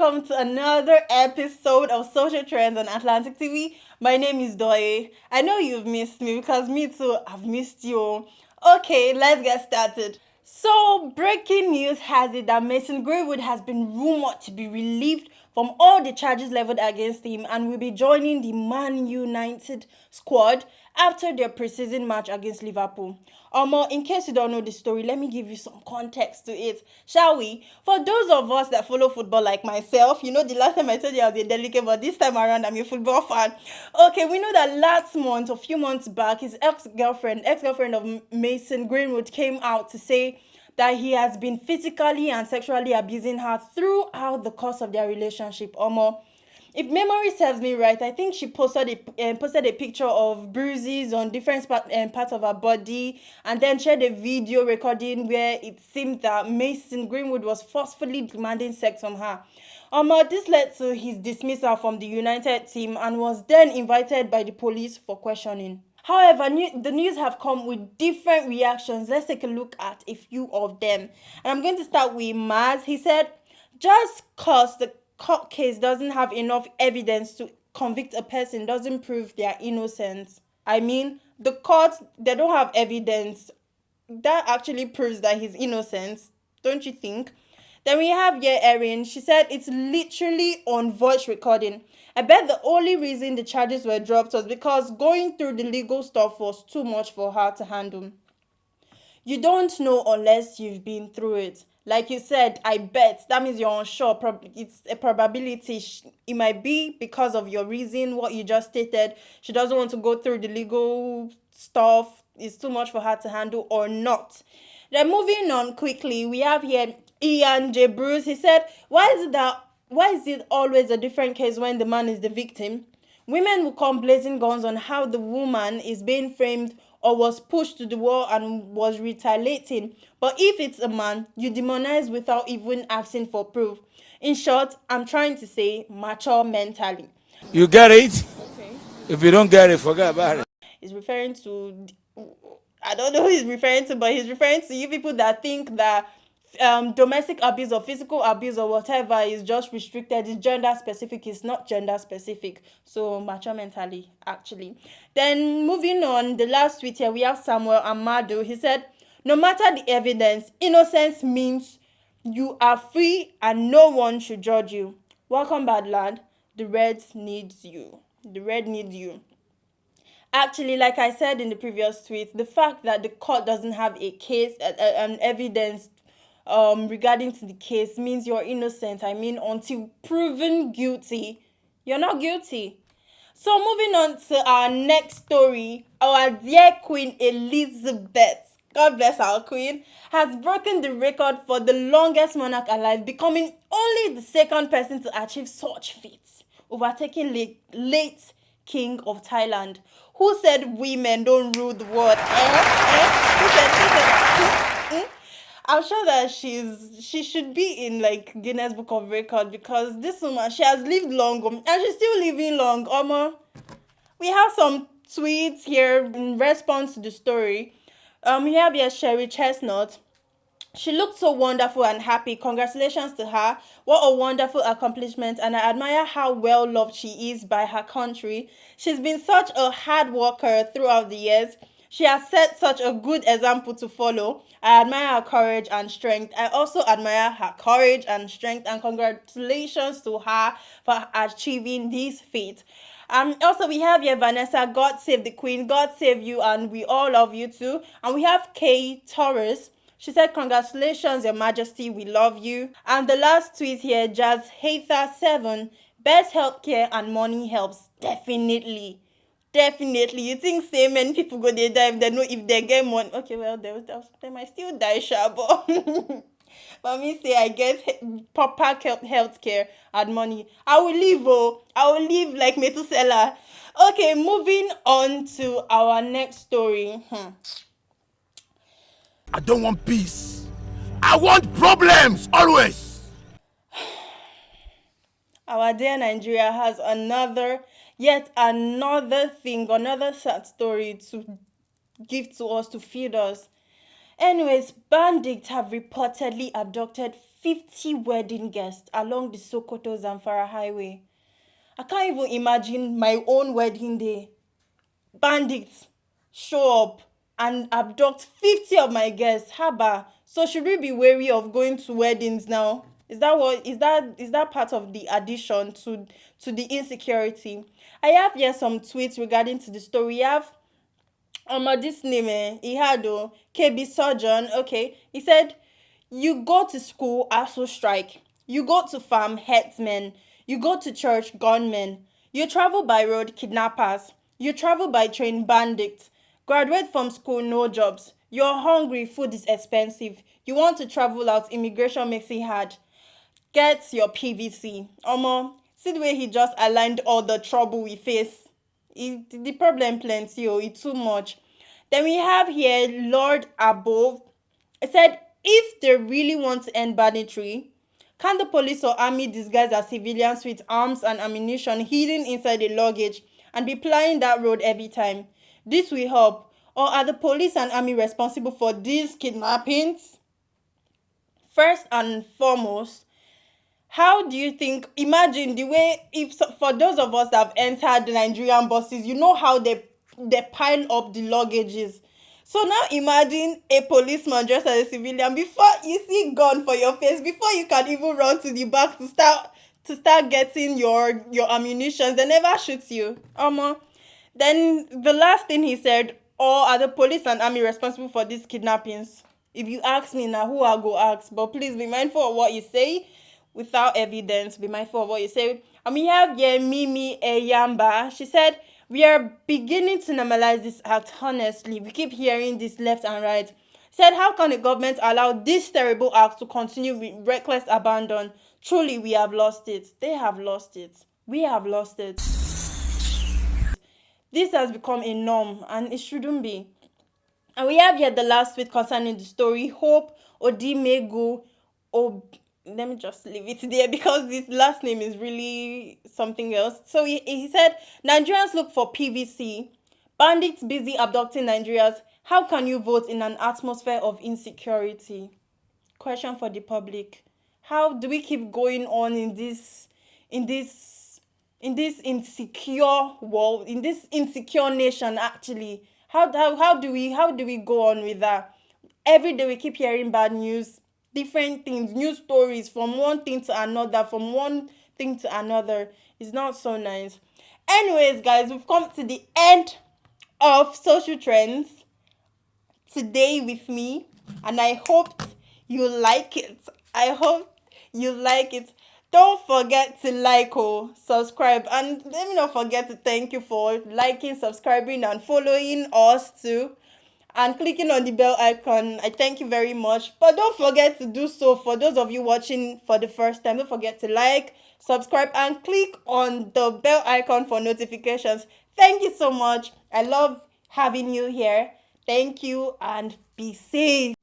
welcome to another episode of Social Trends on Atlantic TV. My name is Doye. I know you've missed me because me too, I've missed you. Okay, let's get started. So, breaking news has it that Mason Greenwood has been rumored to be relieved from all the charges leveled against him and will be joining the Man United squad after their preseason match against Liverpool. In case you don't know the story, let me give you some context to it, shall we? For those of us that follow football like myself, you know the last time I told you I was a delegate, but this time around I'm a football fan. Okay, we know that last month, a few months back, his ex-girlfriend of Mason Greenwood came out to say that he has been physically and sexually abusing her throughout the course of their relationship. If memory serves me right, I think she posted a picture of bruises on different parts of her body, and then shared a video recording where it seemed that Mason Greenwood was forcefully demanding sex from her. This led to his dismissal from the United team and was then invited by the police for questioning. However, the news have come with different reactions. Let's take a look at a few of them. And I'm going to start with Maz. He said, just cause the court case doesn't have enough evidence to convict a person doesn't prove their innocence. I mean, the court, they don't have evidence. That actually proves that he's innocent, don't you think? Then we have Erin. She said it's literally on voice recording. I bet the only reason the charges were dropped was because going through the legal stuff was too much for her to handle. You don't know unless you've been through it. Like you said, I bet. That means you're unsure. It's a probability. It might be because of your reason, what you just stated. She doesn't want to go through the legal stuff. It's too much for her to handle or not. Then moving on quickly, we have here Ian J. Bruce. He said, why is it always a different case when the man is the victim? Women will come blazing guns on how the woman is being framed or was pushed to the wall and was retaliating. But if it's a man, you demonize without even asking for proof. In short, I'm trying to say mature mentally. You get it? Okay. If you don't get it, forget about it. He's referring to, I don't know who he's referring to, but he's referring to you people that think that domestic abuse or physical abuse or whatever is just restricted, it's gender specific. It's not gender specific. So mature mentally, actually. Then moving on, the last tweet here, we have Samuel Amado. He said, no matter the evidence, innocence means you are free and no one should judge you. Welcome, bad lad. The red needs you. The red needs you. Actually, like I said in the previous tweet, the fact that the court doesn't have a case and evidence regarding to the case means you're innocent. I mean, until proven guilty, you're not guilty. So moving on to our next story, our dear Queen Elizabeth, God bless our queen, has broken the record for the longest monarch alive, becoming only the second person to achieve such feats, overtaking late King of Thailand. Who said women don't rule the world? Who said? I'm sure that she should be in like Guinness Book of Record because this woman, she has lived long and she's still living long. We have some tweets here in response to the story. We have here Sherry Chestnut. She looked so wonderful and happy. Congratulations to her. What a wonderful accomplishment, and I admire how well loved she is by her country. She's been such a hard worker throughout the years. She has set such a good example to follow. I admire her courage and strength. I also admire her courage and strength, and congratulations to her for achieving this feat. Also, we have here Vanessa, God save the Queen, God save you, and we all love you too. And we have Kay Torres. She said, congratulations, Your Majesty, we love you. And the last tweet here, Jazz Haitha 7, best healthcare and money helps. Definitely. Definitely. You think say many people go they die if they know if they get money. Okay, well, they might still die, Shabo. But me say I get proper healthcare and money. I will live like Methuselah. Okay, moving on to our next story. I don't want peace. I want problems always. Our dear Nigeria has yet another thing, another sad story to give to us, to feed us. Anyways, bandits have reportedly abducted 50 wedding guests along the Sokoto Zamfara highway. I can't even imagine my own wedding day. Bandits show up and abduct 50 of my guests. Haba. So should we be wary of going to weddings now? Is that part of the addition to the insecurity? I have here some tweets regarding to the story. We have this name he had KB Surgeon. Okay, he said, you go to school, ASU strike. You go to farm, herdsmen. You go to church, gunmen. You travel by road, kidnappers. You travel by train, bandits. Graduate from school, no jobs. You're hungry, food is expensive. You want to travel out, immigration makes it hard. Get your PVC. See the way he just aligned all the trouble we face. The problem plenty, it's too much. Then we have here Lord Above. It said, if they really want to end banditry, can the police or army disguise as civilians with arms and ammunition hidden inside the luggage and be plying that road every time? This will help. Or are the police and army responsible for these kidnappings? First and foremost, how do you think, imagine the way, if for those of us that have entered the Nigerian buses, you know how they pile up the luggages. So now imagine a policeman dressed as a civilian. Before you see gun for your face, before you can even run to the back to start getting your ammunition, they never shoot you. Then the last thing he said, or are the police and army responsible for these kidnappings? If you ask me now, who I go ask? But please be mindful of what you say without evidence. Be mindful of what you say. And we have Mimi Eyamba. She said, we are beginning to normalize this act, honestly. We keep hearing this left and right. Said, how can the government allow this terrible act to continue with reckless abandon? Truly, we have lost it. They have lost it. We have lost it. This has become a norm and it shouldn't be. And we have here the last tweet concerning the story. Hope Odimegu. Let me just leave it there because this last name is really something else. So he said, Nigerians look for PVC. Bandits busy abducting Nigerians. How can you vote in an atmosphere of insecurity? Question for the public. How do we keep going on in this insecure world, in this insecure nation actually? How do we go on with that? Every day we keep hearing bad news, different things, news stories from one thing to another, from one thing to another. It's not so nice. Anyways, guys, we've come to the end of Social Trends today with me, and I hope you like it. Don't forget to subscribe, and let me not forget to thank you for liking, subscribing, and following us too, and clicking on the bell icon. I thank you very much. But don't forget to do so for those of you watching for the first time. Don't forget to like, subscribe, and click on the bell icon for notifications. Thank you so much. I love having you here. Thank you and be safe.